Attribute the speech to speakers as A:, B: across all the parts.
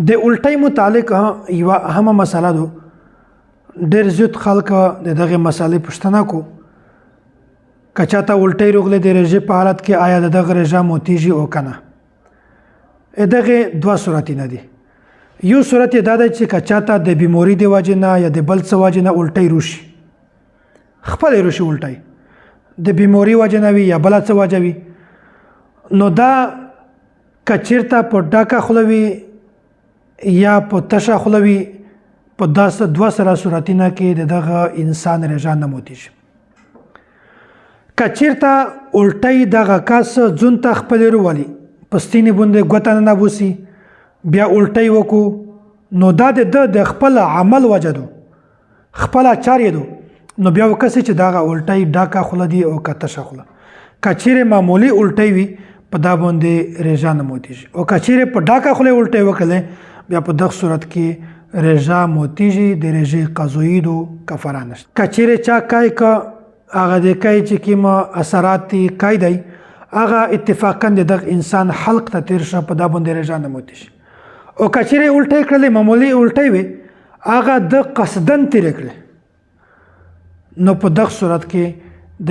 A: د الټۍ متعلق یوه اهمه مسله ده. ډېر زیات خلک د دغې مسلې پوښتنه کو که چاته الټۍ راغلې د رژې په حالت کې آیا د دغه رژه ماتیږي او که نه. دغې دوه صورتونه دي. یو صورت یې دا دی چې که چاته د بیماري د وجې نه یا د بل څه وجې نه الټۍ روشي، خپله یې روشي الټۍ، د بیماري وجې نه وي یا بله څه وجه وي، نو دا که چېرته په ډکه خوله وي یا په تشه خوله وي، په داسې دوه سره صورتونه کې د دغه انسان رژه نه ماتیږي. که چېرته الټۍ دغه کس ځون ته خپلې راولي، په ستینې باندې ګوته ننبوسي، بیا الټۍ وکړو، نو دا د ده د خپل عمل وجه ده، خپله چار یې ده، نو بیا وکسي چې دغه الټۍ ډکه خوله دي او که تشه خوله. که چیرې معمولي الټۍ وي په دا باندې رژه نه ماتیږي، او که چیرې په ډکه خوله الټۍ وکړلې بیا په دغه صورت کې رژه ماتیږي، د رژې قضایي ده، کفاره نشته. که چیرې چا کای که هغه د کای چې کوم اثرات دي کای دی هغه اتفاقا د دغه انسان حلق ته تیر شه، په دا باندې رژه نه ماتیږي. او که چیرې الټۍ کړلې معمولي الټۍ وي هغه د قصدن تیرې کړلې، نو په دغه صورت کې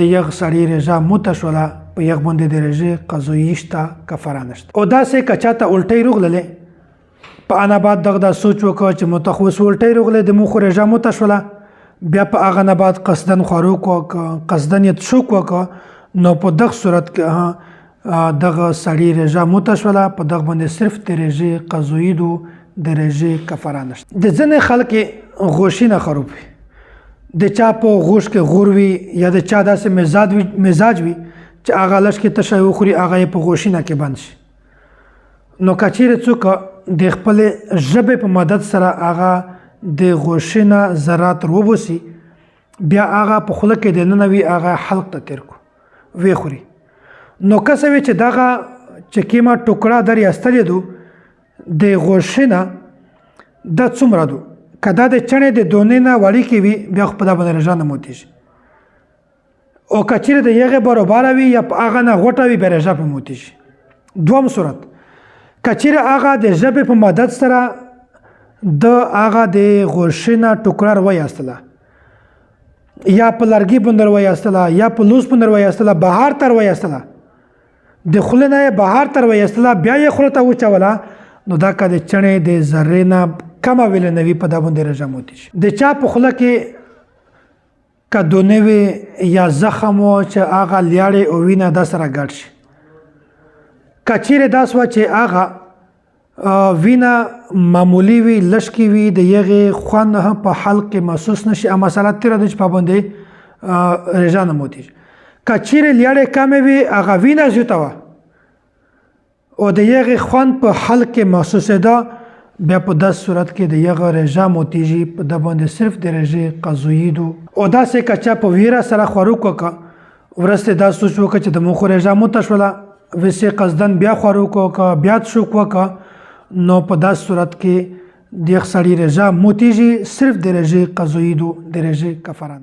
A: د یغ سړي رژه موته شوله، په یغ باندې د رژې قضایي شته، کفاره نشته. او داسې که چاته الټۍ راغللې په انا بعد دغه دا سوچ وکړه چې متخوص الټۍ راغلې د مو خو رژه موته شوله، بیا په هغه نه بعد قصدن خوراک وکړه، قصدن یې شوک وکړه، نو په دغه صورت کې دغه سړي رژه موته شوله، په دغه باندې صرف د رژې قضایي ده، د رژې کفاره نشته. د ځینې خلک غوښې نه خراب وي، د چا په غوښ کې غور وي یا د چا داسې مزاج وي چې هغه لږ کې تشه وخوري هغه یې په غوښې نه کې بند شي. نو که چیرې څوک د خپلې ژبې په مدد سره هغه د غوښې نه ذرات روبوسي، بیا هغه په خوله کې دننه وي هغه حلق ته تیر کو وی خوري، نو که څه وي چې دغه چې کومه ټوکړه در ایستلې ده د غوښې نه دا څومره ده، که دا د چڼې د دونې نه وړیکې وي بیا خو په دا باندې رژه نه ماتیږي. او که چیرې د یغې برابره وي یا په هغه نه غوټه وي بیا رژه پرې ماتیږي. دویم صورت که چیرې هغه د ژبې په مدد سره د هغه د غوښې نه ټوکړه روایستله یا په لرګي باندې روایستله یا په لوس باندې روایستله، بهر ته روایستله، د خولې نه یې بهر ته روایستله، بیا یې خوله ته وچوله، نو دا که د چڼې د ذرې نه کمه ویلې نه وي په دا باندې رژه ماتیږي. د چا په خوله کې که دونې وي یا زخم و چې هغه لیاړې او وینه دا سره ګډ شي، که چیرې داسې وه چې هغه وینه معمولي وي، لشکې وي، د یغې خوند هم په حلق کې محسوس نشي، مسله تېره ده چې په باندې رژه نه ماتیږي. که چیرې لیاړې کمې وي هغه وینه زیاته وه او د یغې خوند په حلق کې محسوسېده، بیا په داسې صورت کې د یغه رژه ماتیږي، په ده باندې صرف د رژې قضایي ده. او داسې که چا په ویره سره خوراک وکړه، وروسته دا سوچ وکړه چې د مو خو رژه موته شوله، ویسې قصدن بیا خوراک وکړه، بیا شوک وکړه، نو په داسې صورت کې د یغ سړي رژه ماتیږي، صرف د رژې قضایي ده، د رژې کفاره نشته.